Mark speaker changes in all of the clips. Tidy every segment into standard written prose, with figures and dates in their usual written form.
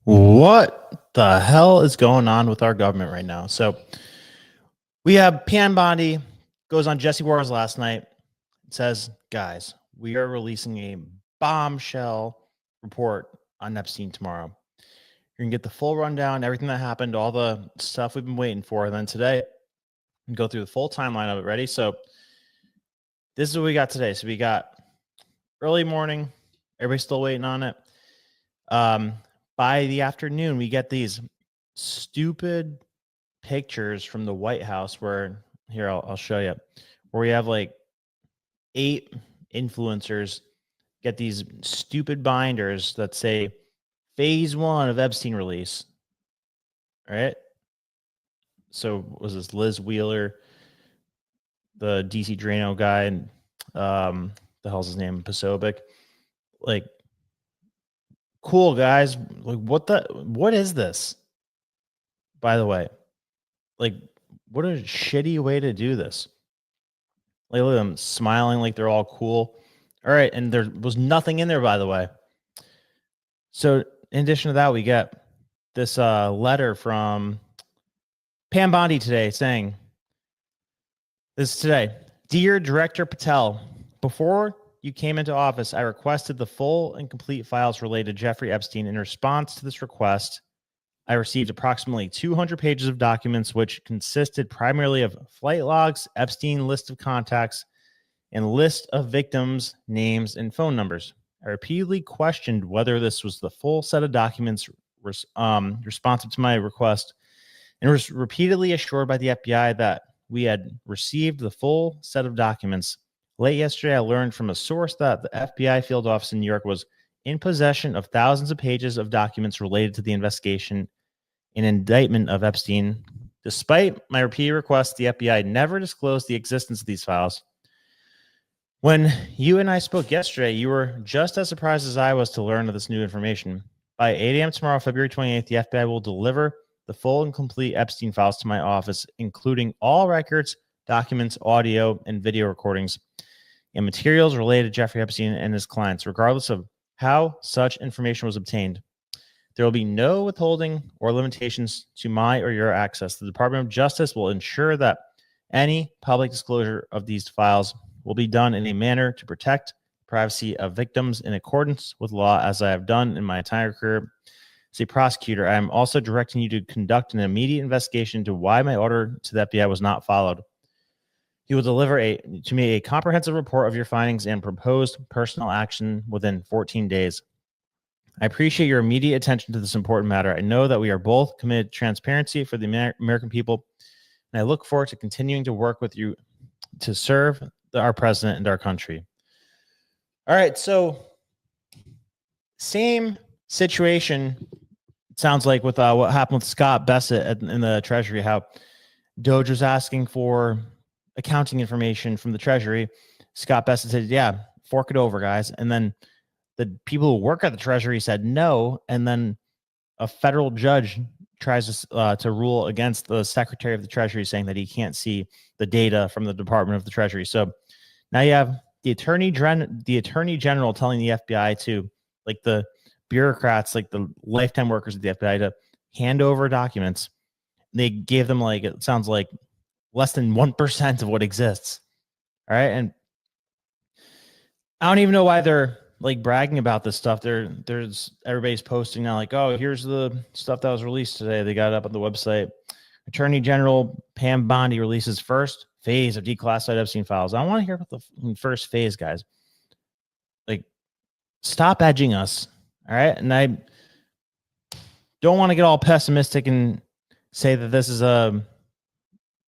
Speaker 1: What the hell is going on with our government right now? So we have Pam Bondi goes on Jesse Wars last night. It says, guys, we are releasing a bombshell report on Epstein tomorrow. You're gonna get the full rundown, everything that happened, all the stuff we've been waiting for. And then today, go through the full timeline of it. Ready? So this is what we got today. So we got early morning, everybody's still waiting on it. By the afternoon, we get these stupid pictures from the White House where here I'll show you, where we have like 8 influencers get these stupid binders that say phase 1 of Epstein release. All right. So was this Liz Wheeler, the DC Drano guy, and the hell's his name? Pasobic. Like, cool guys. Like, what is this? By the way, like, what a shitty way to do this. Like, look at them smiling like they're all cool. All right, and there was nothing in there, by the way. So in addition to that, we get this letter from Pam Bondi today saying, this is today. Dear Director Patel, before you came into office, I requested the full and complete files related to Jeffrey Epstein. In response to this request, I received approximately 200 pages of documents, which consisted primarily of flight logs, Epstein list of contacts, and list of victims' names and phone numbers. I repeatedly questioned whether this was the full set of documents responsive to my request, and was repeatedly assured by the FBI that we had received the full set of documents. Late yesterday, I learned from a source that the FBI field office in New York was in possession of thousands of pages of documents related to the investigation and indictment of Epstein. Despite my repeated requests, the FBI never disclosed the existence of these files. When you and I spoke yesterday, you were just as surprised as I was to learn of this new information. By 8 a.m. tomorrow, February 28th, the FBI will deliver the full and complete Epstein files to my office, including all records, documents, audio, and video recordings, and materials related to Jeffrey Epstein and his clients, regardless of how such information was obtained. There will be no withholding or limitations to my or your access. The Department of Justice will ensure that any public disclosure of these files will be done in a manner to protect the privacy of victims in accordance with law, as I have done in my entire career as a prosecutor. I am also directing you to conduct an immediate investigation into why my order to the FBI was not followed. You will deliver to me a comprehensive report of your findings and proposed personnel action within 14 days. I appreciate your immediate attention to this important matter. I know that we are both committed to transparency for the American people, and I look forward to continuing to work with you to serve our president and our country. All right, so same situation, it sounds like, with what happened with Scott Bessent in the Treasury, how Doge was asking for accounting information from the Treasury. Scott Bessent said, yeah, fork it over, guys. And then the people who work at the Treasury said no, and then a federal judge tries to rule against the Secretary of the Treasury, saying that he can't see the data from the Department of the Treasury. So now you have the Attorney General telling the FBI to, like, the bureaucrats, like the lifetime workers at the FBI, to hand over documents. They gave them, like, it sounds like, less than 1% of what exists. All right, and I don't even know why they're like bragging about this stuff. There's everybody's posting now, like, oh, here's the stuff that was released today. They got it up on the website. Attorney General Pam Bondi releases first phase of declassified Epstein files. I want to hear about the first phase, guys. Like, stop edging us. All right. And I don't want to get all pessimistic and say that this is a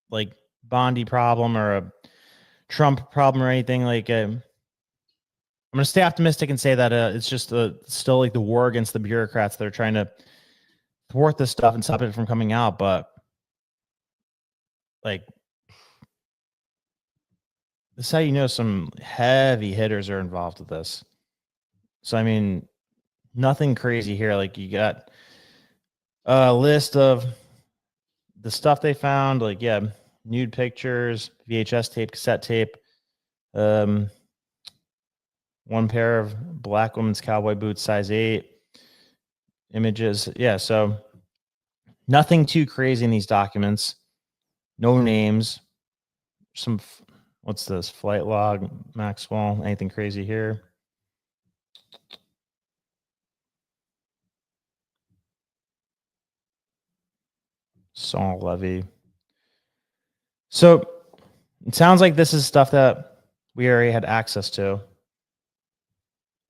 Speaker 1: like Bondi problem or a Trump problem or anything. Like, I'm going to stay optimistic and say that it's just still like the war against the bureaucrats that are trying to thwart this stuff and stop it from coming out. But like, this is how you know some heavy hitters are involved with this. So, I mean, nothing crazy here. Like, you got a list of the stuff they found, like, yeah, nude pictures, VHS tape, cassette tape, one pair of black women's cowboy boots, size 8, Images. Yeah. So nothing too crazy in these documents. No names. What's this? Flight log, Maxwell. Anything crazy here? Saul Levy. So it sounds like this is stuff that we already had access to.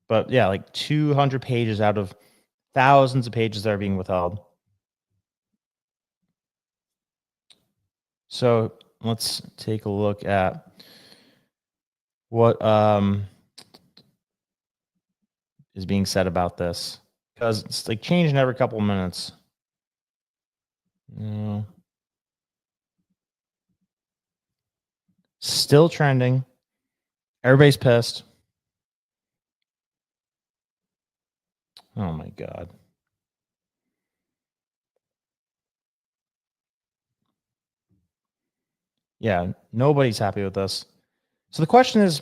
Speaker 1: But yeah, like 200 pages out of thousands of pages that are being withheld. So let's take a look at what is being said about this, because it's like changing every couple of minutes. Still trending. Everybody's pissed. Oh my God. Yeah, nobody's happy with this. So the question is,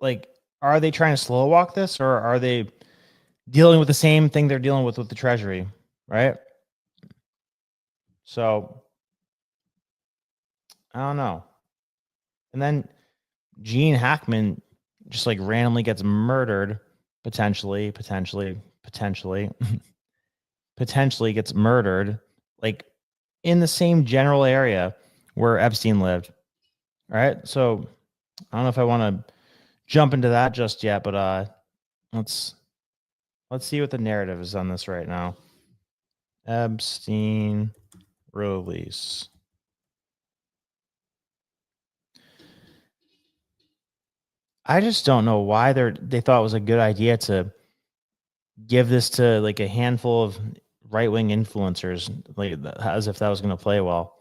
Speaker 1: like, are they trying to slow walk this, or are they dealing with the same thing they're dealing with the Treasury, right? So I don't know. And then Gene Hackman just like randomly gets murdered, potentially gets murdered, like in the same general area where Epstein lived. Right. So I don't know if I want to jump into that just yet, but let's see what the narrative is on this right now. Epstein release. I just don't know why they thought it was a good idea to give this to like a handful of right-wing influencers, like as if that was going to play well.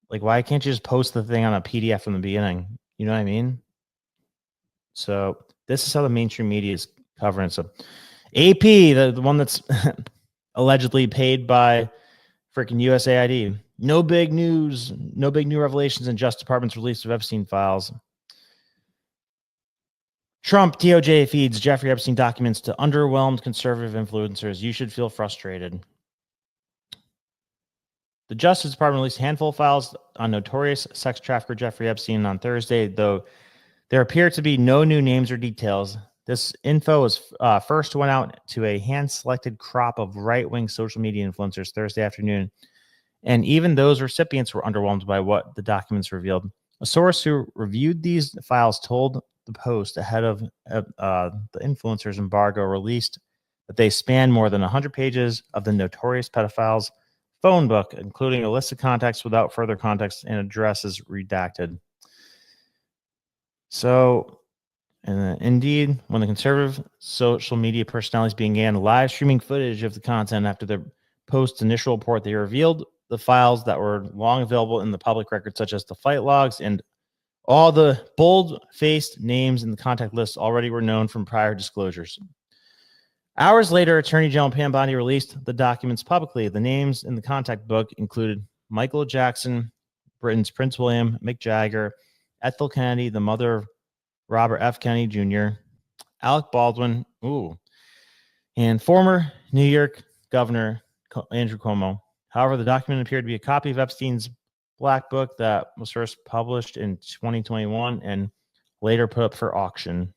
Speaker 1: Like, why can't you just post the thing on a PDF from the beginning? You know what I mean? So this is how the mainstream media is covering it. So AP, the one that's allegedly paid by freaking USAID. No big news. No big new revelations in Justice Department's release of Epstein Files. Trump DOJ feeds Jeffrey Epstein documents to underwhelmed conservative influencers. You should feel frustrated. The Justice Department released a handful of files on notorious sex trafficker Jeffrey Epstein on Thursday, though there appear to be no new names or details. This info was first went out to a hand-selected crop of right-wing social media influencers Thursday afternoon, and even those recipients were underwhelmed by what the documents revealed. A source who reviewed these files told the Post ahead of the influencers' embargo released that they span more than 100 pages of the notorious pedophiles' phone book, including a list of contacts without further context and addresses redacted. So, and indeed, when the conservative social media personalities began live streaming footage of the content after the Post's initial report, they revealed the files that were long available in the public record, such as the flight logs, and all the bold-faced names in the contact list already were known from prior disclosures. Hours later, Attorney General Pam Bondi released the documents publicly. The names in the contact book included Michael Jackson, Britain's Prince William, Mick Jagger, Ethel Kennedy, the mother of Robert F. Kennedy Jr., Alec Baldwin, and former New York Governor Andrew Cuomo. However, the document appeared to be a copy of Epstein's Black Book that was first published in 2021 and later put up for auction.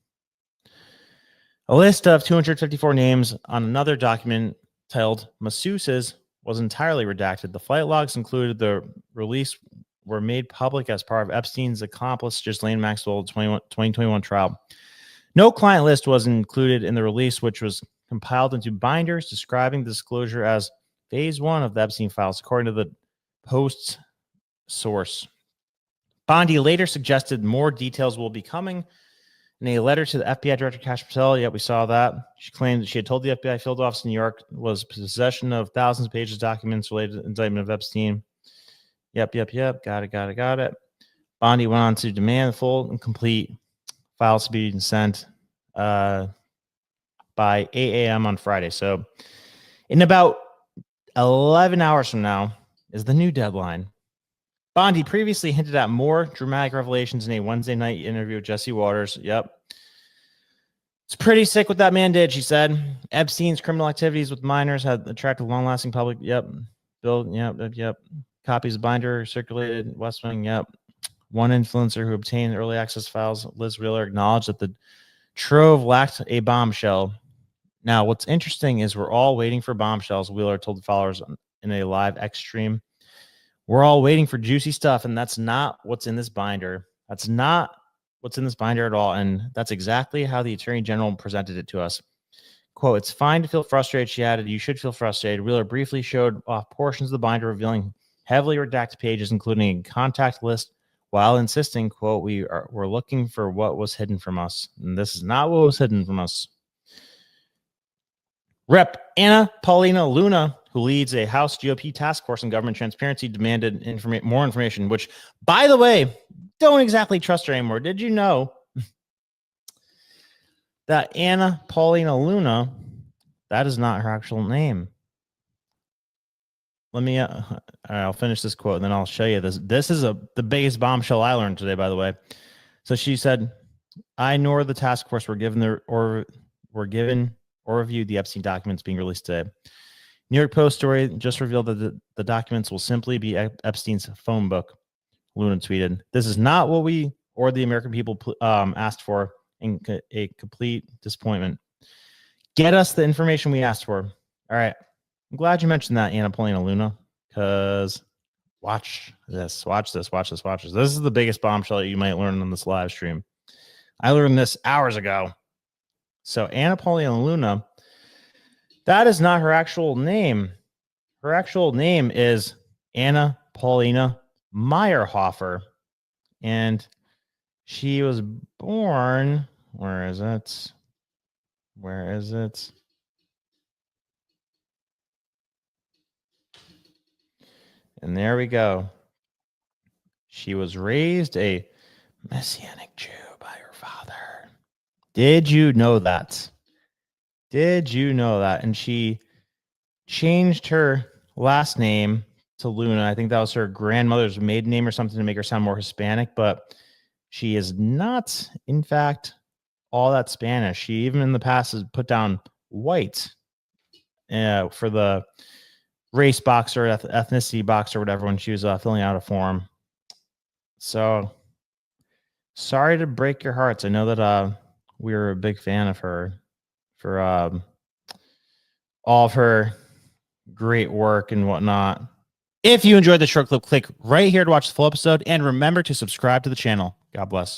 Speaker 1: A list of 254 names on another document titled Masseuses was entirely redacted. The flight logs included the release were made public as part of Epstein's accomplice Ghislaine Maxwell's 2021 trial. No client list was included in the release, which was compiled into binders describing the disclosure as phase 1 of the Epstein files, according to the Post's source. Bondi later suggested more details will be coming in a letter to the FBI Director Kash Patel. Yeah, we saw that. She claimed that she had told the FBI field office in New York was possession of thousands of pages of documents related to the indictment of Epstein. Yep. Got it. Bondi went on to demand full and complete files to be sent by 8 a.m. on Friday. So in about 11 hours from now is the new deadline. Bondi previously hinted at more dramatic revelations in a Wednesday night interview with Jesse Waters. Yep. It's pretty sick what that man did, she said. Epstein's criminal activities with minors had attracted long-lasting public. Yep. Bill. Yep. Copies of binder circulated. West Wing. Yep. One influencer who obtained early access files, Liz Wheeler, acknowledged that the trove lacked a bombshell. Now, what's interesting is we're all waiting for bombshells, Wheeler told the followers in a live X stream. We're all waiting for juicy stuff, and that's not what's in this binder. That's not what's in this binder at all, and that's exactly how the Attorney General presented it to us. Quote, it's fine to feel frustrated, she added. You should feel frustrated. Wheeler briefly showed off portions of the binder, revealing heavily redacted pages, including a contact list, while insisting, quote, we're looking for what was hidden from us. And this is not what was hidden from us. Rep. Anna Paulina Luna, who leads a House GOP task force on government transparency, demanded more information, which, by the way, don't exactly trust her anymore. Did you know that Anna Paulina Luna, that is not her actual name? Let me, I'll finish this quote and then I'll show you this. This is the biggest bombshell I learned today, by the way. So she said, I nor the task force were given or reviewed the Epstein documents being released today. New York Post story just revealed that the documents will simply be Epstein's phone book. Luna tweeted, this is not what we or the American people asked for, in a complete disappointment. Get us the information we asked for. All right. I'm glad you mentioned that, Anna Paulina Luna, because watch this. This is the biggest bombshell you might learn on this live stream. I learned this hours ago. So Anna Paulina Luna, that is not her actual name. Her actual name is Anna Paulina Meyerhofer. And she was born, where is it? And there we go. She was raised a Messianic Jew by her father. Did you know that? And she changed her last name to Luna. I think that was her grandmother's maiden name or something to make her sound more Hispanic, but she is not, in fact, all that Spanish. She even in the past has put down white for the race box or ethnicity box or whatever when she was filling out a form. So sorry to break your hearts. I know that we were a big fan of her for all of her great work and whatnot. If you enjoyed the short clip, click right here to watch the full episode, and remember to subscribe to the channel. God bless.